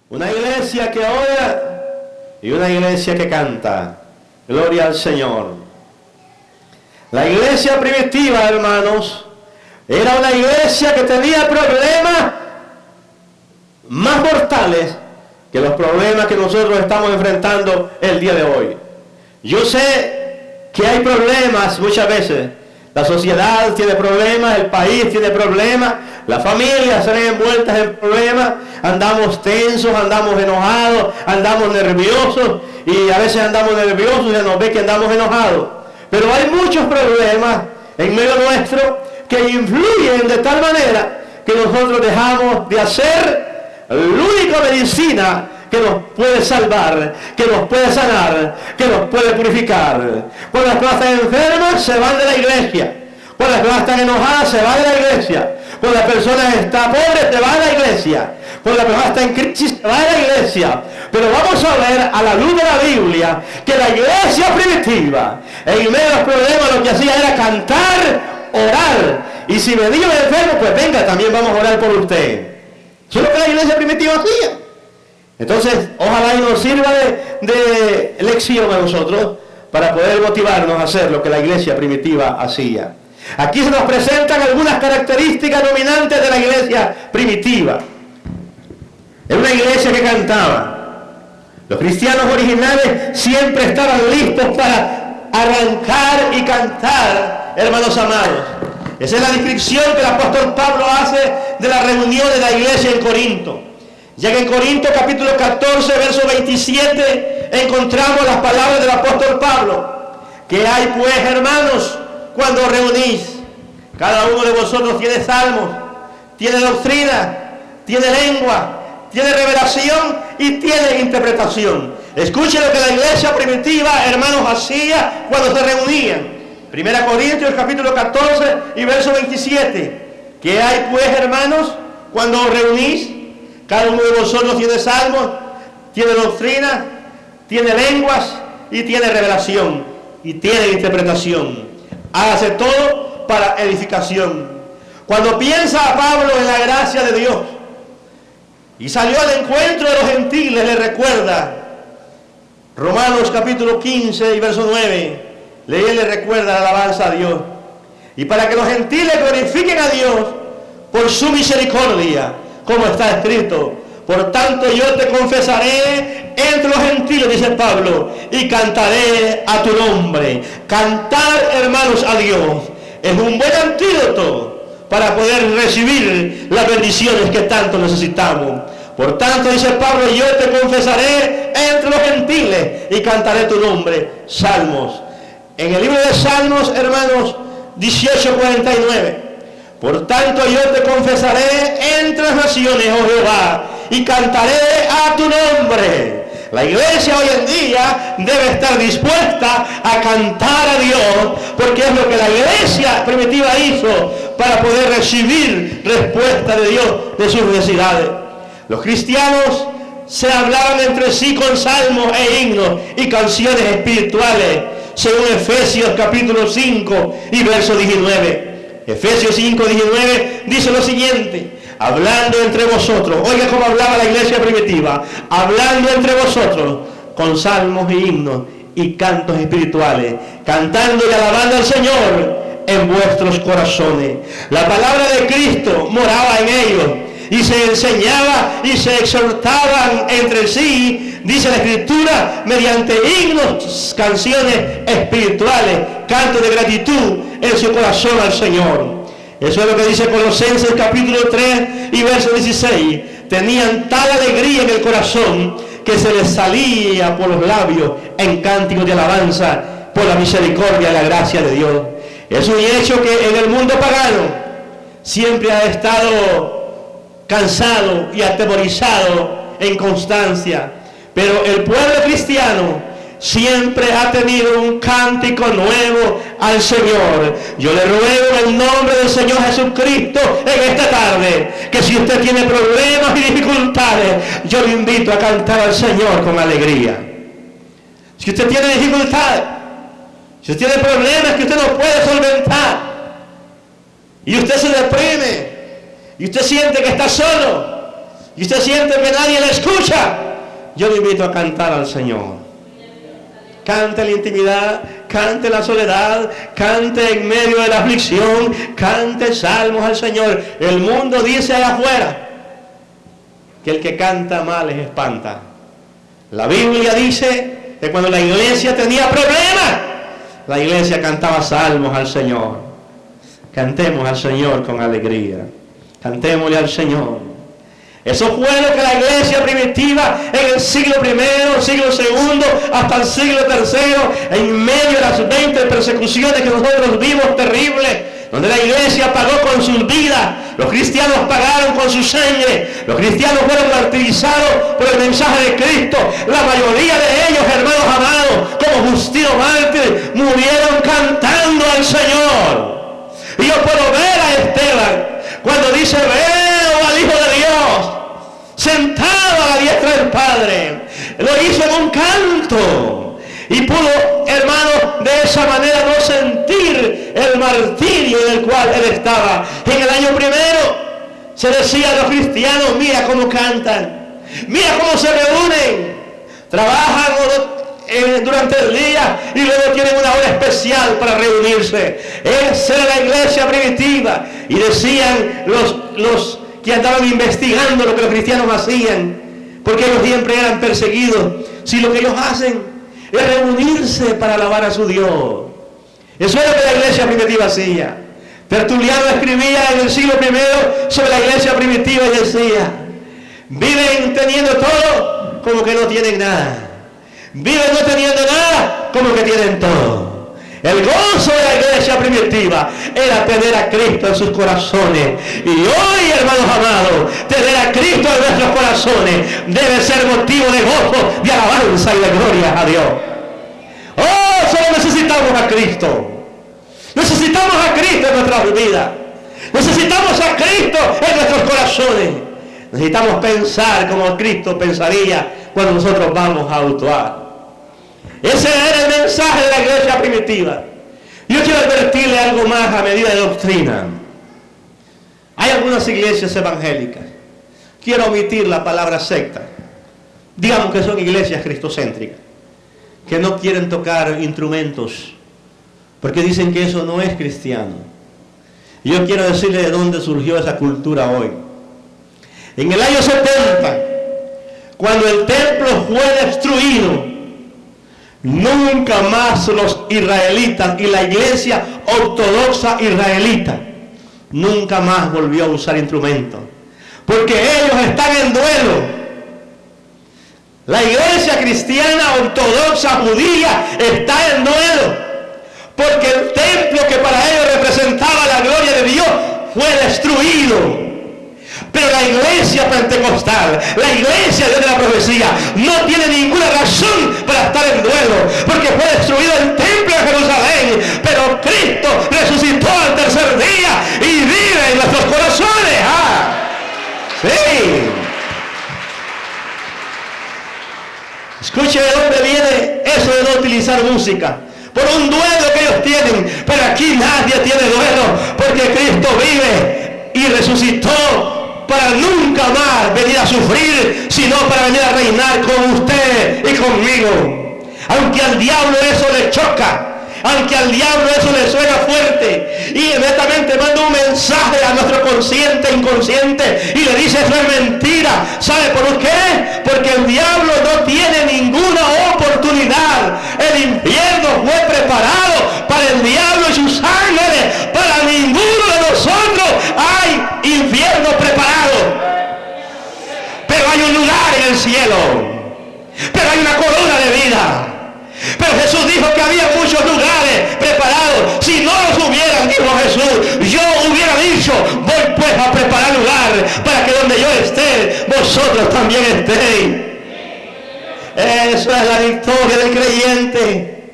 Una iglesia que ora y una iglesia que canta. Gloria al Señor. La iglesia primitiva, hermanos, era una iglesia que tenía problemas más mortales que los problemas que nosotros estamos enfrentando el día de hoy. Yo sé que hay problemas muchas veces. La sociedad tiene problemas, el país tiene problemas, las familias se ven envueltas en problemas, andamos tensos, andamos enojados, andamos nerviosos, y a veces andamos nerviosos y se nos ve que andamos enojados. Pero hay muchos problemas en medio nuestro que influyen de tal manera que nosotros dejamos de hacer la única medicina que nos puede salvar, que nos puede sanar, que nos puede purificar. Cuando las personas están enfermas, se van de la iglesia. Cuando las personas están enojadas, se van de la iglesia. Cuando la persona está pobre, se va de la iglesia. Cuando la persona está en crisis, se va de la iglesia. Pero vamos a ver a la luz de la Biblia que la iglesia primitiva, en medio de los problemas, lo que hacía era cantar, orar. Y si venía un enfermo, pues venga, también vamos a orar por usted. Eso es lo que la iglesia primitiva hacía. Entonces, ojalá y nos sirva de lección a nosotros para poder motivarnos a hacer lo que la iglesia primitiva hacía. Aquí se nos presentan algunas características dominantes de la iglesia primitiva. Era una iglesia que cantaba. Los cristianos originales siempre estaban listos para arrancar y cantar, hermanos amados. Esa es la descripción que el apóstol Pablo hace de la reunión de la iglesia en Corinto. Ya que en Corinto capítulo 14, verso 27, encontramos las palabras del apóstol Pablo. ¿Qué hay pues, hermanos, cuando reunís? Cada uno de vosotros tiene salmos, tiene doctrina, tiene lengua, tiene revelación y tiene interpretación. Escuchen lo que la iglesia primitiva, hermanos, hacía cuando se reunían. 1 Corintios capítulo 14 y verso 27. ¿Qué hay pues, hermanos, cuando os reunís? Cada uno de vosotros tiene salmos, tiene doctrina, tiene lenguas y tiene revelación y tiene interpretación. Hágase todo para edificación. Cuando piensa a Pablo en la gracia de Dios y salió al encuentro de los gentiles, le recuerda Romanos capítulo 15 y verso 9. Le recuerda la alabanza a Dios. Y para que los gentiles glorifiquen a Dios por su misericordia, como está escrito: por tanto yo te confesaré entre los gentiles, dice Pablo, y cantaré a tu nombre. Cantar, hermanos, a Dios es un buen antídoto para poder recibir las bendiciones que tanto necesitamos. Por tanto, dice Pablo, yo te confesaré entre los gentiles y cantaré tu nombre. Salmos. En el libro de Salmos, hermanos, 18:49. Por tanto yo te confesaré entre las naciones, oh Jehová, y cantaré a tu nombre. La iglesia hoy en día debe estar dispuesta a cantar a Dios, porque es lo que la iglesia primitiva hizo para poder recibir respuesta de Dios de sus necesidades. Los cristianos se hablaban entre sí con salmos e himnos y canciones espirituales, según Efesios capítulo 5 y verso 19. Efesios 5:19 dice lo siguiente: hablando entre vosotros. Oiga cómo hablaba la iglesia primitiva: hablando entre vosotros con salmos y himnos y cantos espirituales, cantando y alabando al Señor en vuestros corazones. La palabra de Cristo moraba en ellos y se enseñaba y se exhortaban entre sí, dice la Escritura, mediante himnos, canciones espirituales, cantos de gratitud en su corazón al Señor. Eso es lo que dice Colosenses capítulo 3 y verso 16. Tenían tal alegría en el corazón que se les salía por los labios en cánticos de alabanza por la misericordia y la gracia de Dios. Es un hecho que en el mundo pagano siempre ha estado cansado y atemorizado en constancia, pero el pueblo cristiano siempre ha tenido un cántico nuevo al Señor. Yo le ruego en el nombre del Señor Jesucristo en esta tarde, que si usted tiene problemas y dificultades, yo le invito a cantar al Señor con alegría. Si usted tiene dificultades, si usted tiene problemas que usted no puede solventar, y usted se deprime, y usted siente que está solo, y usted siente que nadie le escucha, yo le invito a cantar al Señor. Cante en la intimidad, cante en la soledad, cante en medio de la aflicción, cante salmos al Señor. El mundo dice allá afuera que el que canta mal les espanta. La Biblia dice que cuando la iglesia tenía problemas, la iglesia cantaba salmos al Señor. Cantemos al Señor con alegría. Cantémosle al Señor. Eso fue lo que la iglesia primitiva en el siglo I, siglo II, hasta el siglo III, en medio de las 20 persecuciones que nosotros vimos terribles, donde la iglesia pagó con sus vidas, los cristianos pagaron con su sangre, los cristianos fueron martirizados por el mensaje de Cristo. La mayoría de ellos, hermanos amados, como Justino mártir, murieron cantando al Señor. Y yo puedo ver a Esteban cuando dice: veo al Hijo de Dios sentado a la diestra del Padre. Lo hizo en un canto y pudo, hermano, de esa manera no sentir el martirio en el cual él estaba. En el año primero se decía a los cristianos: mira cómo cantan, mira cómo se reúnen, trabajan durante el día y luego tienen una hora especial para reunirse. Esa era la iglesia primitiva. Y decían los que andaban investigando lo que los cristianos hacían, porque ellos siempre eran perseguidos: si lo que ellos hacen es reunirse para alabar a su Dios. Eso es lo que la iglesia primitiva hacía. Tertuliano escribía en el siglo I sobre la iglesia primitiva y decía: viven teniendo todo como que no tienen nada, viven no teniendo nada como que tienen todo. El gozo de la iglesia primitiva era tener a Cristo en sus corazones. Y hoy, hermanos amados, tener a Cristo en nuestros corazones debe ser motivo de gozo, de alabanza y de gloria a Dios. Oh, solo necesitamos a Cristo. Necesitamos a Cristo en nuestras vidas. Necesitamos a Cristo en nuestros corazones. Necesitamos pensar como Cristo pensaría cuando nosotros vamos a actuar. Ese era el mensaje de la iglesia primitiva. Yo quiero advertirle algo más a medida de doctrina. Hay algunas iglesias evangélicas, quiero omitir la palabra secta, digamos que son iglesias cristocéntricas, que no quieren tocar instrumentos porque dicen que eso no es cristiano. Y yo quiero decirle de dónde surgió esa cultura hoy. En el año 70, cuando el templo fue destruido, nunca más los israelitas y la iglesia ortodoxa israelita nunca más volvió a usar instrumentos, porque ellos están en duelo. La iglesia cristiana ortodoxa judía está en duelo, porque el templo que para ellos representaba la gloria de Dios fue destruido. Pero la iglesia pentecostal, la iglesia de la profecía, no tiene ninguna razón para estar en duelo, porque fue destruido el templo de Jerusalén, pero Cristo resucitó al tercer día y vive en nuestros corazones. Sí. Escuche de dónde viene eso de no utilizar música. Por un duelo que ellos tienen, pero aquí nadie tiene duelo, porque Cristo vive y resucitó para nunca más venir a sufrir, sino para venir a reinar con usted y conmigo. Aunque al diablo eso le choca, aunque al diablo eso le suena fuerte, y inmediatamente manda un mensaje a nuestro consciente, inconsciente, y le dice: eso es mentira. ¿Sabe por qué? Porque el diablo no tiene ninguna oportunidad. El infierno fue preparado para el diablo y sus ángeles. Para ninguno de nosotros hay infierno preparado. Pero hay un lugar en el cielo, pero hay una corona de vida. Pero Jesús dijo que había muchos lugares preparados. Si no los hubieran, dijo Jesús, yo hubiera dicho: voy pues a preparar lugar para que donde yo esté, vosotros también estéis. Eso es la victoria del creyente.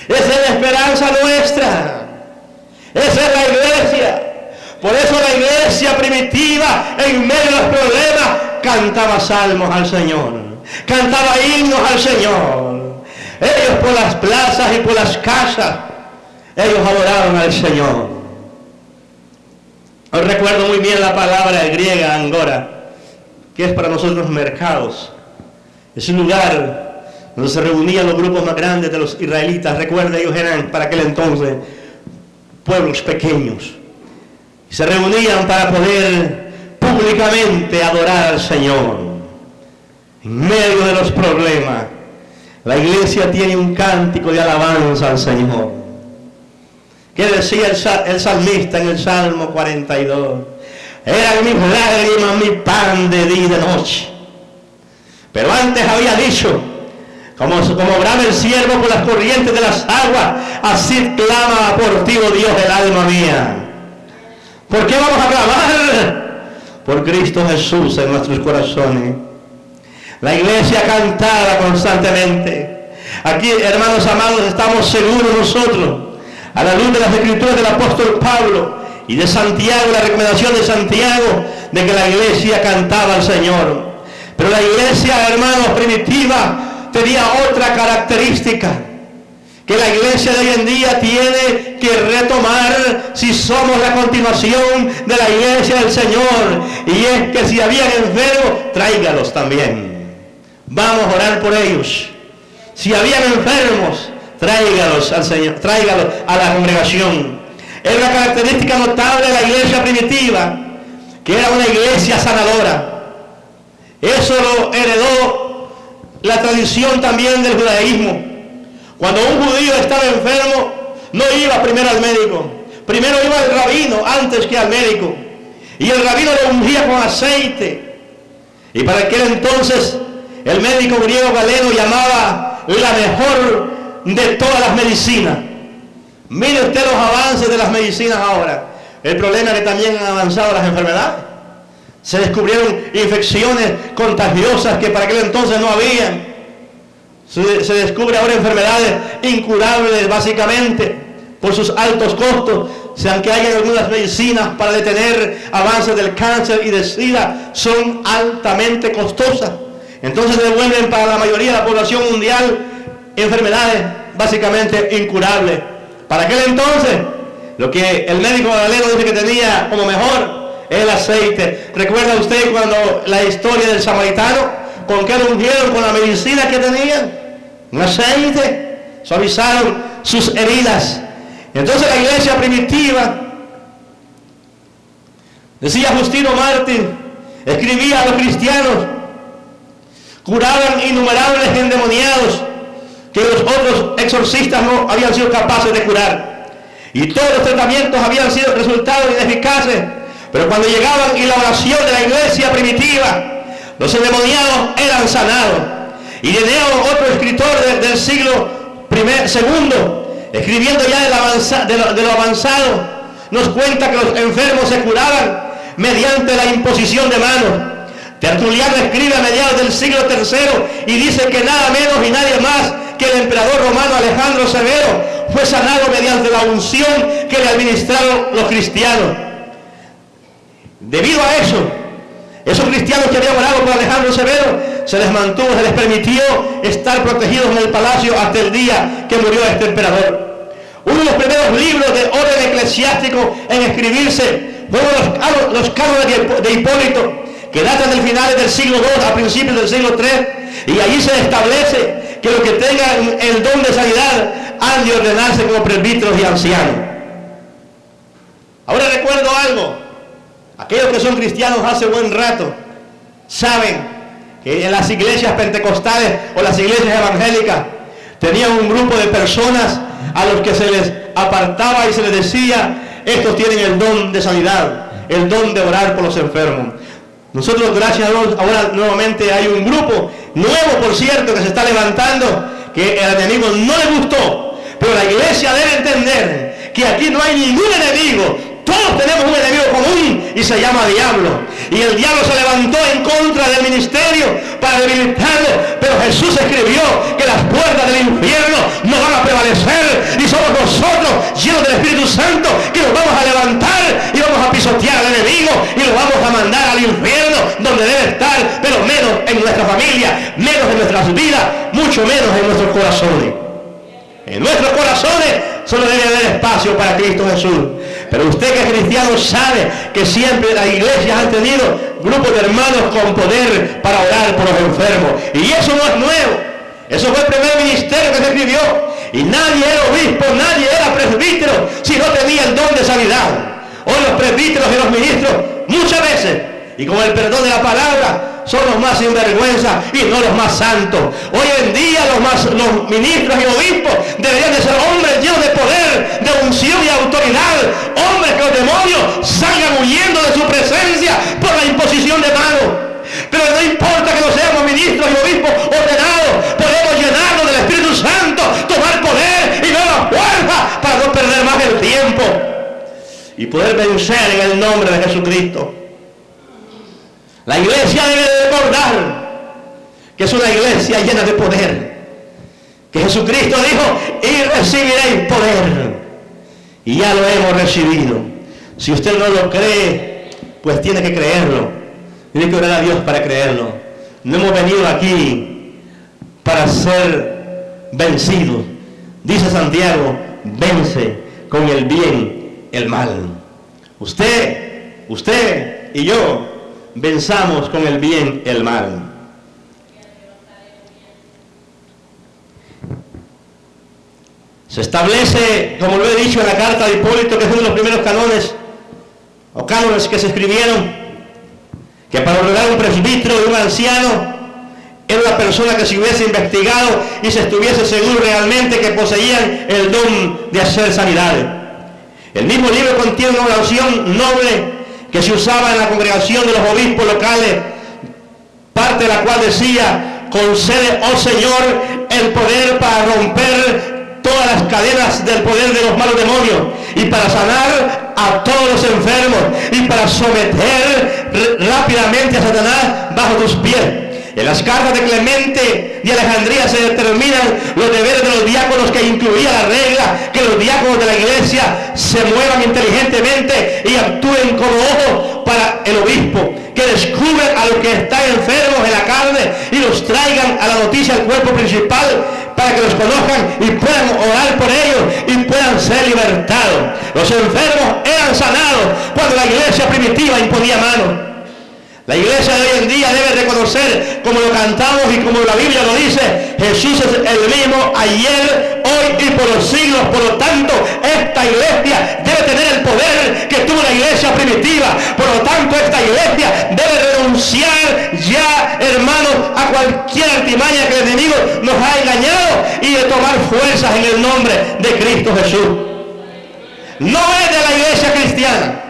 Esa es la esperanza nuestra. Esa es la iglesia. Por eso la iglesia primitiva, en medio de los problemas, cantaba salmos al Señor, cantaba himnos al Señor. Ellos por las plazas y por las casas, ellos adoraron al Señor. Hoy recuerdo muy bien la palabra griega angora, que es para nosotros mercados. Es un lugar donde se reunían los grupos más grandes de los israelitas. Recuerda, ellos eran para aquel entonces pueblos pequeños. Se reunían para poder públicamente adorar al Señor. En medio de los problemas, la iglesia tiene un cántico de alabanza al Señor. ¿Qué decía el salmista en el Salmo 42? Eran mis lágrimas, mi pan de día y de noche. Pero antes había dicho, como brama el ciervo por las corrientes de las aguas, así clama por ti, oh Dios, el alma mía. ¿Por qué vamos a clamar? Por Cristo Jesús en nuestros corazones. La iglesia cantaba constantemente. Aquí, hermanos amados, estamos seguros nosotros, a la luz de las escrituras del apóstol Pablo y de Santiago, la recomendación de Santiago, de que la iglesia cantaba al Señor. Pero la iglesia, hermanos, primitiva, tenía otra característica que la iglesia de hoy en día tiene que retomar si somos la continuación de la iglesia del Señor. Y es que si habían enfermos, tráigalos también. Vamos a orar por ellos. Si habían enfermos, tráigalos al Señor, tráigalos a la congregación. Era una característica notable de la iglesia primitiva, que era una iglesia sanadora. Eso lo heredó la tradición también del judaísmo. Cuando un judío estaba enfermo, no iba primero al médico. Primero iba al rabino antes que al médico. Y el rabino lo ungía con aceite. Y para aquel entonces, el médico griego Galeno llamaba la mejor de todas las medicinas. Mire usted los avances de las medicinas ahora. El problema es que también han avanzado las enfermedades. Se descubrieron infecciones contagiosas que para aquel entonces no habían. Se descubre ahora enfermedades incurables básicamente por sus altos costos. Aunque hay algunas medicinas para detener avances del cáncer y del SIDA, son altamente costosas. Entonces se devuelven para la mayoría de la población mundial enfermedades básicamente incurables. Para aquel entonces, lo que el médico Galeno dice que tenía como mejor es el aceite. ¿Recuerda usted cuando la historia del samaritano? ¿Con qué lo ungieron? Con la medicina que tenían. Un aceite. Suavizaron sus heridas. Entonces la iglesia primitiva, decía Justino Mártir, escribía a los cristianos, curaban innumerables endemoniados que los otros exorcistas no habían sido capaces de curar. Y todos los tratamientos habían sido resultados ineficaces. Pero cuando llegaban y la oración de la iglesia primitiva, los endemoniados eran sanados. Y Ireneo, otro escritor del siglo segundo, escribiendo ya de lo avanzado, nos cuenta que los enfermos se curaban mediante la imposición de manos. Tertuliano escribe a mediados del siglo III y dice que nada menos y nadie más que el emperador romano Alejandro Severo fue sanado mediante la unción que le administraron los cristianos. Debido a eso, esos cristianos que habían orado por Alejandro Severo, se les mantuvo, se les permitió estar protegidos en el palacio hasta el día que murió este emperador. Uno de los primeros libros de orden eclesiástico en escribirse fueron los cánones de Hipólito, que datan del finales del siglo II a principios del siglo III, y allí se establece que los que tengan el don de sanidad han de ordenarse como presbíteros y ancianos. Ahora recuerdo algo. Aquellos que son cristianos hace buen rato saben que en las iglesias pentecostales o las iglesias evangélicas tenían un grupo de personas a los que se les apartaba y se les decía: estos tienen el don de sanidad, el don de orar por los enfermos. Nosotros, gracias a Dios, ahora nuevamente hay un grupo nuevo, por cierto, que se está levantando, que el enemigo no le gustó. Pero la iglesia debe entender que aquí no hay ningún enemigo. Todos tenemos un enemigo común y se llama diablo. Y el diablo se levantó en contra del ministerio para debilitarlo. Pero Jesús escribió que las puertas del infierno no van a prevalecer. Y somos nosotros, llenos del Espíritu Santo, que nos vamos a levantar y vamos a pisotear al enemigo y lo vamos a mandar al infierno, donde debe estar, pero menos en nuestra familia, menos en nuestras vidas, mucho menos en nuestros corazones. En nuestros corazones solo debe haber espacio para Cristo Jesús. Pero usted que es cristiano sabe que siempre las iglesias han tenido grupos de hermanos con poder para orar por los enfermos. Y eso no es nuevo. Eso fue el primer ministerio que se escribió. Y nadie era obispo, nadie era presbítero si no tenía el don de sanidad. Hoy los presbíteros y los ministros muchas veces, y con el perdón de la palabra, son los más sinvergüenza y no los más santos. Hoy en día los ministros y obispos deberían de ser hombres llenos de poder, de unción y autoridad, hombres que los demonios salgan huyendo de su presencia por la imposición de manos. Pero no importa que no seamos ministros y obispos ordenados, podemos llenarnos del Espíritu Santo, tomar poder y nueva fuerza para no perder más el tiempo y poder vencer en el nombre de Jesucristo. La iglesia debe de recordar que es una iglesia llena de poder, que Jesucristo dijo, y recibiréis poder, y ya lo hemos recibido. Si usted no lo cree, pues tiene que creerlo, tiene que orar a Dios para creerlo. No hemos venido aquí para ser vencidos. Dice Santiago, vence con el bien el mal. Usted y yo venzamos con el bien el mal. Se establece, como lo he dicho en la carta de Hipólito, que es uno de los primeros cánones o cánones que se escribieron, que para ordenar un presbítero y un anciano era una persona que se hubiese investigado y se estuviese seguro realmente que poseían el don de hacer sanidades. El mismo libro contiene una oración noble que se usaba en la congregación de los obispos locales, parte de la cual decía, concede, oh Señor, el poder para romper todas las cadenas del poder de los malos demonios y para sanar a todos los enfermos y para someter rápidamente a Satanás bajo tus pies. En las cartas de Clemente y Alejandría se determinan los deberes de los diáconos, que incluía la regla que los diáconos de la iglesia se muevan inteligentemente y actúen como ojos para el obispo, que descubren a los que están enfermos en la carne y los traigan a la noticia del cuerpo principal para que los conozcan y puedan orar por ellos y puedan ser libertados. Los enfermos eran sanados cuando la iglesia primitiva imponía manos. La iglesia de hoy en día debe reconocer, como lo cantamos y como la Biblia lo dice, Jesús es el mismo ayer, hoy y por los siglos. Por lo tanto, esta iglesia debe tener el poder que tuvo la iglesia primitiva. Por lo tanto, esta iglesia debe renunciar ya, hermanos, a cualquier artimaña que el enemigo nos ha engañado y de tomar fuerzas en el nombre de Cristo Jesús. No es de la iglesia cristiana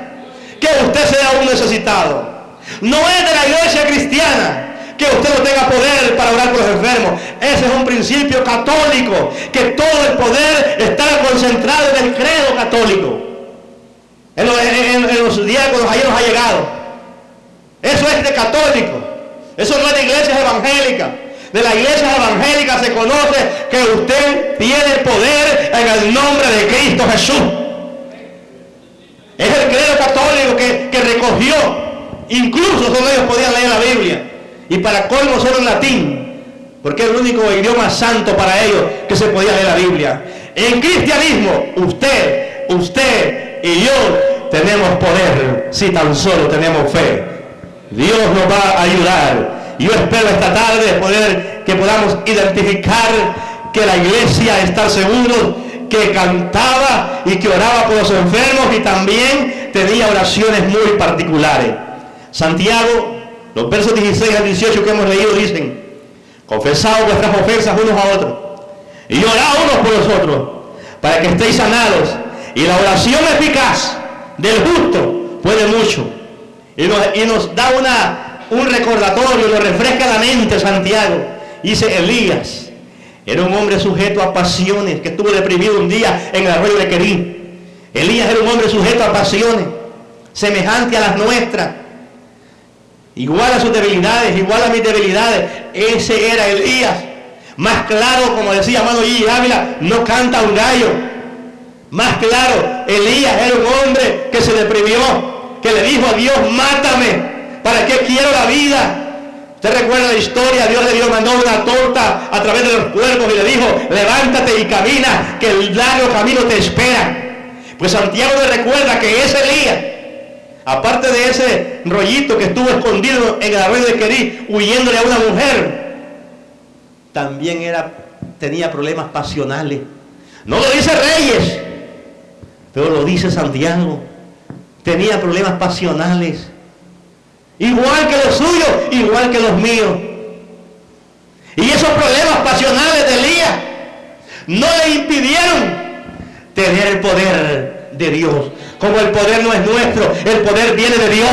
que usted sea un necesitado. No es de la iglesia cristiana que usted no tenga poder para orar por los enfermos. Ese es un principio católico, que todo el poder está concentrado en el credo católico. En los diáconos, ahí nos ha llegado. Eso es de católico. Eso no es de iglesias evangélicas. De la iglesia evangélica se conoce que usted tiene poder en el nombre de Cristo Jesús. Es el credo católico que recogió. Incluso solo ellos podían leer la Biblia, y para colmo solo en latín, porque es el único idioma santo para ellos que se podía leer la Biblia. En cristianismo, usted y yo tenemos poder si tan solo tenemos fe. Dios nos va a ayudar. Yo espero esta tarde que podamos identificar que la iglesia, estar seguros que cantaba y que oraba por los enfermos, y también tenía oraciones muy particulares. Santiago, los versos 16 al 18 que hemos leído dicen, confesaos vuestras ofensas unos a otros y orad unos por los otros para que estéis sanados, y la oración eficaz del justo puede mucho. Y nos da un recordatorio, nos refresca la mente Santiago. Dice, Elías era un hombre sujeto a pasiones, que estuvo deprimido un día en el arroyo de Querí. Elías era un hombre sujeto a pasiones, semejante a las nuestras, igual a sus debilidades, igual a mis debilidades. Ese era Elías. Más claro, como decía Mano G. Ávila, no canta un gallo. Más claro, Elías era un hombre que se deprimió, que le dijo a Dios, mátame, ¿para qué quiero la vida? Usted recuerda la historia, Dios mandó una torta a través de los cuervos y le dijo, levántate y camina, que el largo camino te espera. Pues Santiago le recuerda que ese Elías, aparte de ese rollito que estuvo escondido en el arroyo de Querí, huyéndole a una mujer, también tenía problemas pasionales. No lo dice Reyes, pero lo dice Santiago. Tenía problemas pasionales, igual que los suyos, igual que los míos. Y esos problemas pasionales de Elías no le impidieron tener el poder de Dios. Como el poder no es nuestro, el poder viene de Dios.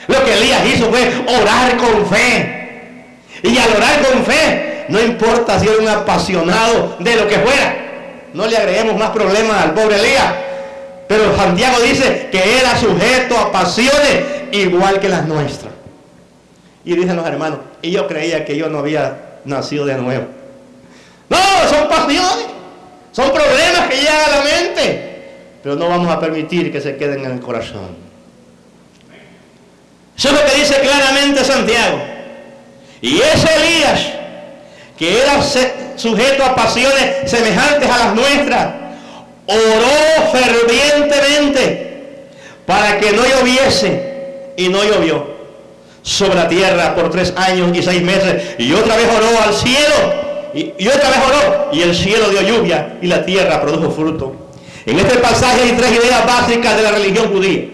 Lo que Elías hizo fue orar con fe. Y al orar con fe, no importa si era un apasionado de lo que fuera, no le agreguemos más problemas al pobre Elías. Pero Santiago dice que era sujeto a pasiones igual que las nuestras. Y dicen los hermanos, y yo creía que yo no había nacido de nuevo. No, son pasiones, son problemas que llegan a la mente, pero no vamos a permitir que se queden en el corazón. Eso es lo que dice claramente Santiago. Y ese Elías, que era sujeto a pasiones semejantes a las nuestras, oró fervientemente para que no lloviese, y no llovió sobre la tierra por 3 años y 6 meses. Y otra vez oró al cielo, y otra vez oró, y el cielo dio lluvia y la tierra produjo fruto. En este pasaje hay 3 ideas básicas de la religión judía.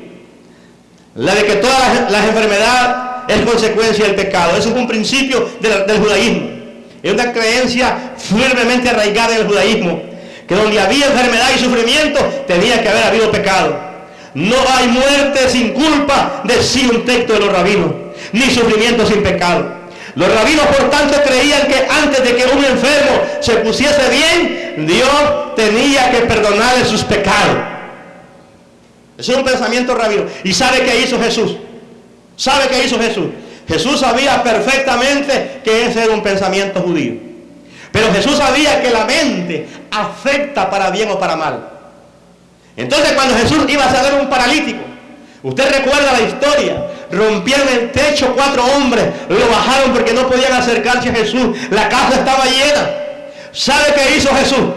La de que todas las enfermedades es consecuencia del pecado. Eso es un principio del judaísmo. Es una creencia firmemente arraigada en el judaísmo, que donde había enfermedad y sufrimiento tenía que haber habido pecado. No hay muerte sin culpa, decía un texto de los rabinos, ni sufrimiento sin pecado. Los rabinos, por tanto, creían que antes de que un enfermo se pusiese bien, Dios tenía que perdonarle sus pecados. Ese es un pensamiento rabino. ¿Y sabe qué hizo Jesús? ¿Sabe qué hizo Jesús? Jesús sabía perfectamente que ese era un pensamiento judío. Pero Jesús sabía que la mente afecta para bien o para mal. Entonces, cuando Jesús iba a sanar a un paralítico, usted recuerda la historia, rompieron el techo 4 hombres, lo bajaron porque no podían acercarse a Jesús, la casa estaba llena. ¿Sabe qué hizo Jesús?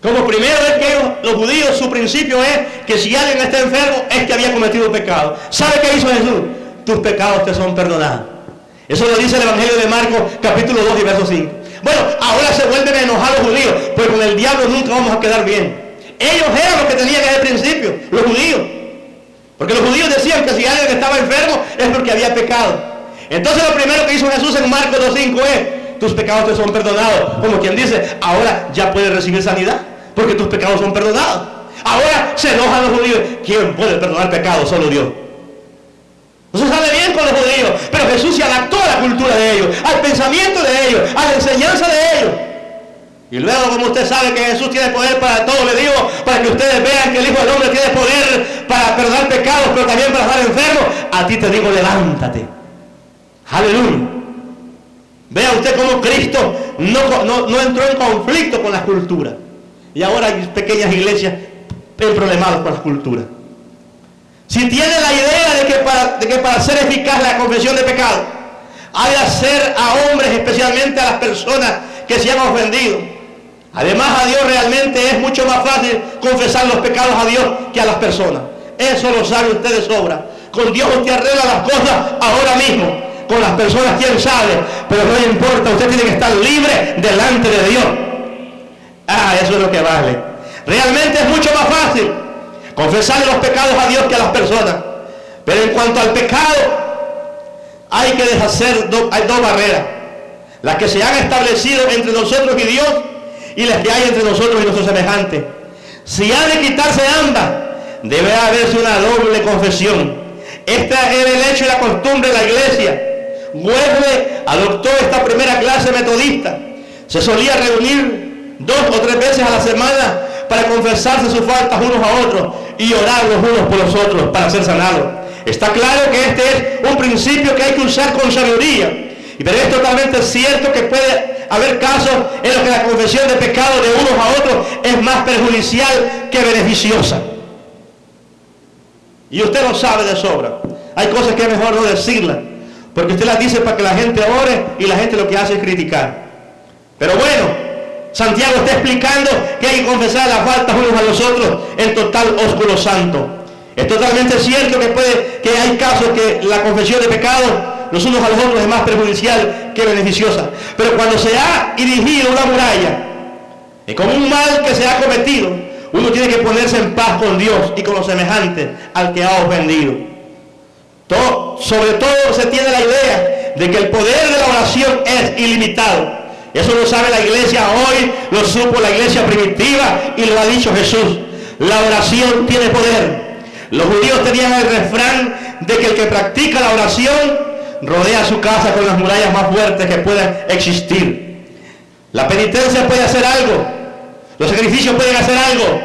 Como primero es que los judíos, su principio es que si alguien está enfermo, es que había cometido pecado. ¿Sabe qué hizo Jesús? Tus pecados te son perdonados. Eso lo dice el Evangelio de Marcos, capítulo 2 y verso 5. Bueno, ahora se vuelven enojados los judíos, pues con el diablo nunca vamos a quedar bien. Ellos eran los que tenían desde el principio, los judíos. Porque los judíos decían que si alguien estaba enfermo es porque había pecado. Entonces lo primero que hizo Jesús en Marcos 2.5 es, tus pecados te son perdonados. Como quien dice, ahora ya puedes recibir sanidad, porque tus pecados son perdonados. Ahora se enojan los judíos. ¿Quién puede perdonar pecados? Solo Dios. No se sale bien con los judíos, pero Jesús se adaptó a la cultura de ellos, al pensamiento de ellos, a la enseñanza de ellos. Y luego, como usted sabe que Jesús tiene poder para todo, le digo, para que ustedes vean que el Hijo del Hombre tiene poder para perdonar pecados, pero también para estar enfermos, a ti te digo, levántate. Aleluya. Vea usted cómo Cristo no entró en conflicto con la cultura. Y ahora hay pequeñas iglesias problemadas con la cultura. Si tiene la idea de que para ser eficaz la confesión de pecado, hay de hacer a hombres, especialmente a las personas que se han ofendido. Además, a Dios realmente es mucho más fácil confesar los pecados a Dios que a las personas. Eso lo sabe usted de sobra. Con Dios usted arregla las cosas ahora mismo. Con las personas, quién sabe. Pero no importa, usted tiene que estar libre delante de Dios. Eso es lo que vale. Realmente es mucho más fácil confesarle los pecados a Dios que a las personas. Pero en cuanto al pecado, hay que deshacer hay 2 barreras. Las que se han establecido entre nosotros y Dios, y las que hay entre nosotros y nuestros semejantes. Si ha de quitarse ambas, debe haberse una doble confesión. Esta es el hecho y la costumbre de la iglesia. Wesley adoptó esta primera clase metodista. Se solía reunir 2 o 3 veces a la semana para confesarse sus faltas unos a otros y orar los unos por los otros para ser sanados. Está claro que este es un principio que hay que usar con sabiduría. Pero es totalmente cierto que puede haber casos en los que la confesión de pecado de unos a otros es más perjudicial que beneficiosa. Y usted lo sabe de sobra. Hay cosas que es mejor no decirlas, porque usted las dice para que la gente ore y la gente lo que hace es criticar. Pero bueno, Santiago está explicando que hay que confesar las faltas unos a los otros en total ósculo santo. Es totalmente cierto que hay casos que la confesión de pecados los unos a los otros es más perjudicial que beneficiosa. Pero cuando se ha erigido una muralla, es como un mal que se ha cometido, uno tiene que ponerse en paz con Dios y con los semejantes al que ha ofendido. Sobre todo se tiene la idea de que el poder de la oración es ilimitado. Eso lo sabe la iglesia hoy, lo supo la iglesia primitiva y lo ha dicho Jesús. La oración tiene poder. Los judíos tenían el refrán de que el que practica la oración rodea su casa con las murallas más fuertes que puedan existir. La penitencia puede hacer algo, los sacrificios pueden hacer algo,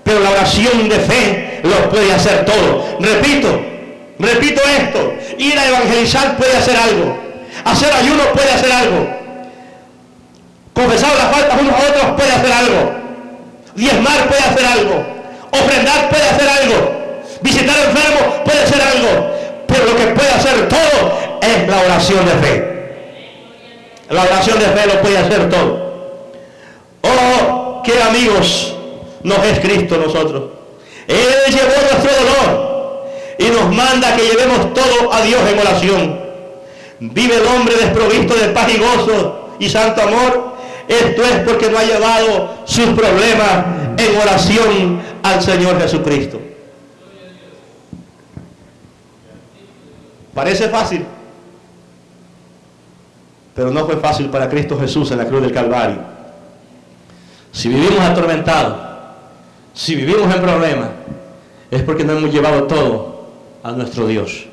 pero la oración de fe lo puede hacer todo. Repito esto, ir a evangelizar puede hacer algo, hacer ayuno puede hacer algo, confesar las faltas unos a otros puede hacer algo, diezmar puede hacer algo, ofrendar puede hacer algo, visitar enfermos puede hacer algo, pero lo que puede hacer todo es la oración de fe. La oración de fe lo puede hacer todo. Oh, qué amigos nos es Cristo nosotros. Él llevó nuestro dolor y nos manda que llevemos todo a Dios en oración. Vive el hombre desprovisto de paz y gozo y santo amor. Esto es porque no ha llevado sus problemas en oración al Señor Jesucristo. Parece fácil, pero no fue fácil para Cristo Jesús en la cruz del Calvario. Si vivimos atormentados, si vivimos en problemas, es porque no hemos llevado todo a nuestro Dios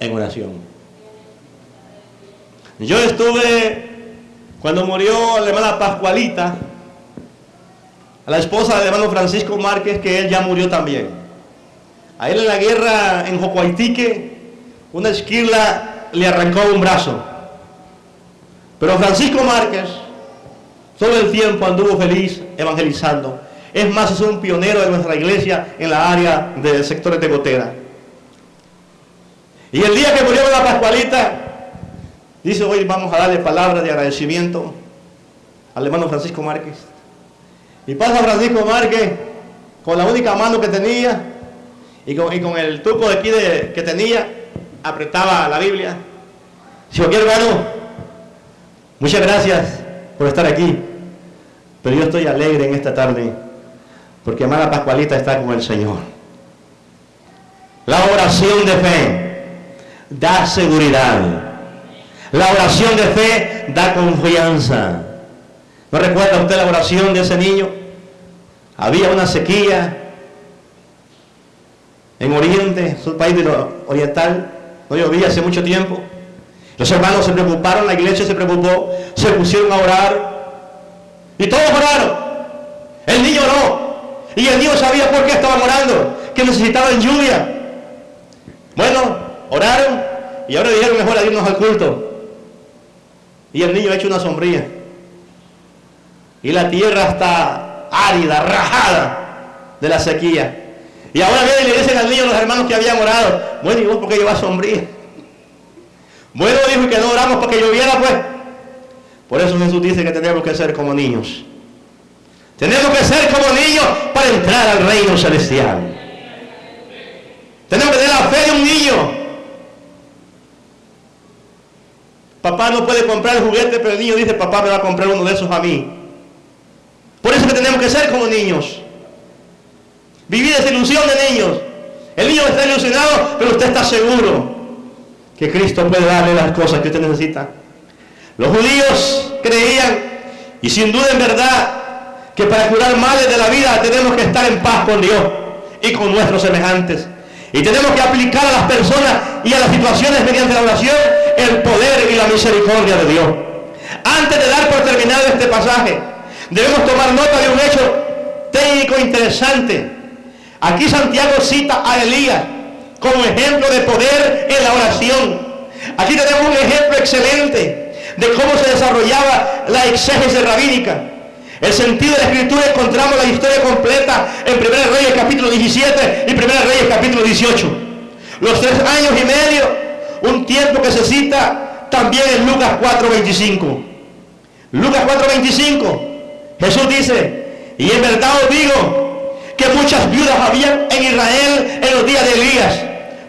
en oración. Yo estuve, cuando murió la hermana Pascualita, a la esposa del hermano Francisco Márquez, que él ya murió también. A él en la guerra en Jocoaitique, una esquirla le arrancó un brazo. Pero Francisco Márquez todo el tiempo anduvo feliz evangelizando. Es más, es un pionero de nuestra iglesia en la área del sector de Tegotera. Y el día que murió la Pascualita, dice: hoy vamos a darle palabras de agradecimiento al hermano Francisco Márquez. Y pasa Francisco Márquez con la única mano que tenía y con el truco de aquí que tenía, apretaba la Biblia. Dijo: aquí, hermano, muchas gracias por estar aquí, pero yo estoy alegre en esta tarde porque hermana Pascualita está con el Señor. La oración de fe da seguridad. La oración de fe da confianza. ¿No recuerda usted la oración de ese niño? Había una sequía en Oriente, es un país oriental, no llovía hace mucho tiempo. Los hermanos se preocuparon, la iglesia se preocupó, se pusieron a orar y todos oraron. El niño oró y el niño sabía por qué estaban orando, que necesitaban lluvia. Bueno, oraron y ahora dijeron: mejor irnos al culto. Y el niño ha hecho una sombría y la tierra está árida, rajada de la sequía. Y ahora vienen y le dicen al niño, los hermanos que habían orado: bueno, ¿y vos por qué llevas sombría? Bueno, dijo, que no oramos para que lloviera, pues. Por eso Jesús dice que tenemos que ser como niños. Tenemos que ser como niños para entrar al reino celestial. Tenemos que tener la fe de un niño. Papá no puede comprar el juguete, pero el niño dice: papá me va a comprar uno de esos a mí. Por eso que tenemos que ser como niños. Vivir esa ilusión de niños. El niño está ilusionado, pero usted está seguro que Cristo puede darle las cosas que usted necesita. Los judíos creían, y sin duda en verdad, que para curar males de la vida tenemos que estar en paz con Dios y con nuestros semejantes. Y tenemos que aplicar a las personas y a las situaciones mediante la oración el poder y la misericordia de Dios. Antes de dar por terminado este pasaje, debemos tomar nota de un hecho técnico interesante. Aquí Santiago cita a Elías como ejemplo de poder en la oración. Aquí tenemos un ejemplo excelente de cómo se desarrollaba la exégesis rabínica. El sentido de la escritura encontramos la historia completa en 1 Reyes capítulo 17 y 1 Reyes capítulo 18. Los 3 años y medio, un tiempo que se cita también en Lucas 4:25. Lucas 4:25, Jesús dice, y en verdad os digo que muchas viudas había en Israel en los días de Elías,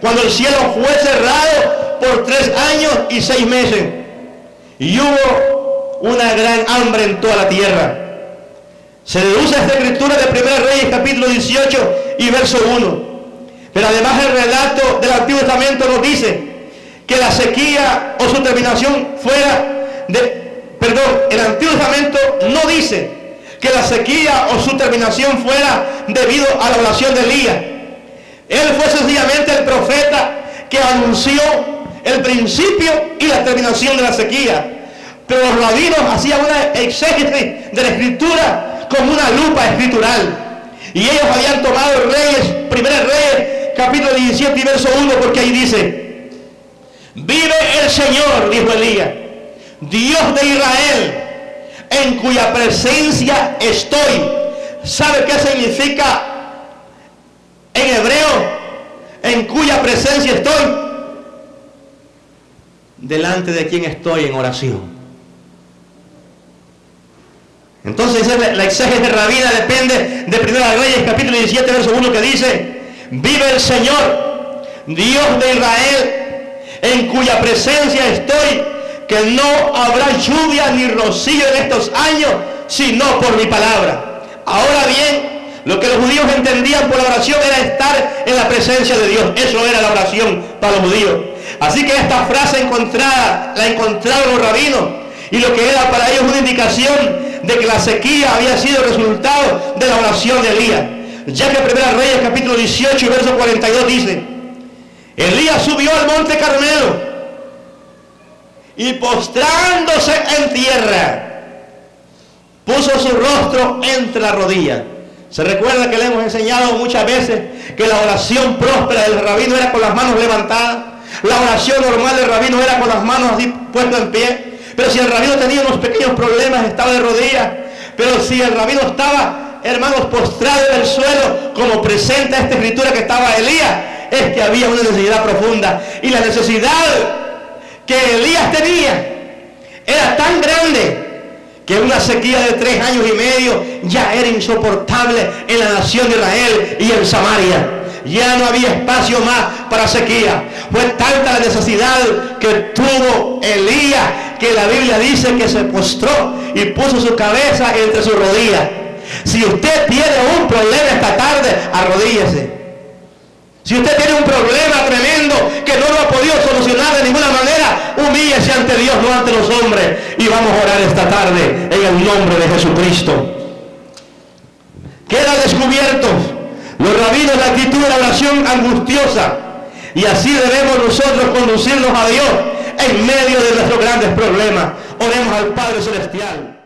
cuando el cielo fue cerrado por 3 años y 6 meses, y hubo una gran hambre en toda la tierra. Se deduce esta escritura de 1 Reyes capítulo 18 y verso 1. Pero además el relato del Antiguo Testamento nos dice que la sequía o su terminación el Antiguo Testamento no dice que la sequía o su terminación fuera debido a la oración de Elías. Él fue sencillamente el profeta que anunció el principio y la terminación de la sequía. Pero los rabinos hacían una exégesis de la escritura como una lupa escritural. Y ellos habían tomado Reyes, 1 Reyes, capítulo 17 y verso 1, porque ahí dice, vive el Señor, dijo Elías, Dios de Israel, en cuya presencia estoy. ¿Sabe qué significa en hebreo? En cuya presencia estoy. Delante de quien estoy en oración. Entonces la exégesis rabina depende de 1 Reyes capítulo 17 verso 1 que dice, vive el Señor, Dios de Israel, en cuya presencia estoy, que no habrá lluvia ni rocío en estos años, sino por mi palabra. Ahora bien, lo que los judíos entendían por la oración era estar en la presencia de Dios. Eso era la oración para los judíos. Así que esta frase la encontraron los rabinos, y lo que era para ellos una indicación de que la sequía había sido resultado de la oración de Elías. Ya que 1 Reyes capítulo 18 y verso 42 dice, Elías subió al monte Carmelo y postrándose en tierra, puso su rostro entre las rodillas. Se recuerda que le hemos enseñado muchas veces que la oración próspera del rabino era con las manos levantadas. La oración normal del rabino era con las manos así puestas en pie. Pero si el rabino tenía unos pequeños problemas, estaba de rodillas. Pero si el rabino estaba, hermanos, postrado en el suelo, como presenta esta escritura que estaba Elías, es que había una necesidad profunda. Y la necesidad que Elías tenía era tan grande que una sequía de 3 años y medio ya era insoportable en la nación de Israel y en Samaria. Ya no había espacio más para sequía. Fue tanta la necesidad que tuvo Elías que la Biblia dice que se postró y puso su cabeza entre sus rodillas. Si usted tiene un problema esta tarde, arrodíllese. Si usted tiene un problema tremendo que no lo ha podido solucionar de ninguna manera, humíllese ante Dios, no ante los hombres. Y vamos a orar esta tarde en el nombre de Jesucristo. Queda descubierto los rabinos la actitud de la oración angustiosa. Y así debemos nosotros conducirnos a Dios en medio de nuestros grandes problemas. Oremos al Padre Celestial.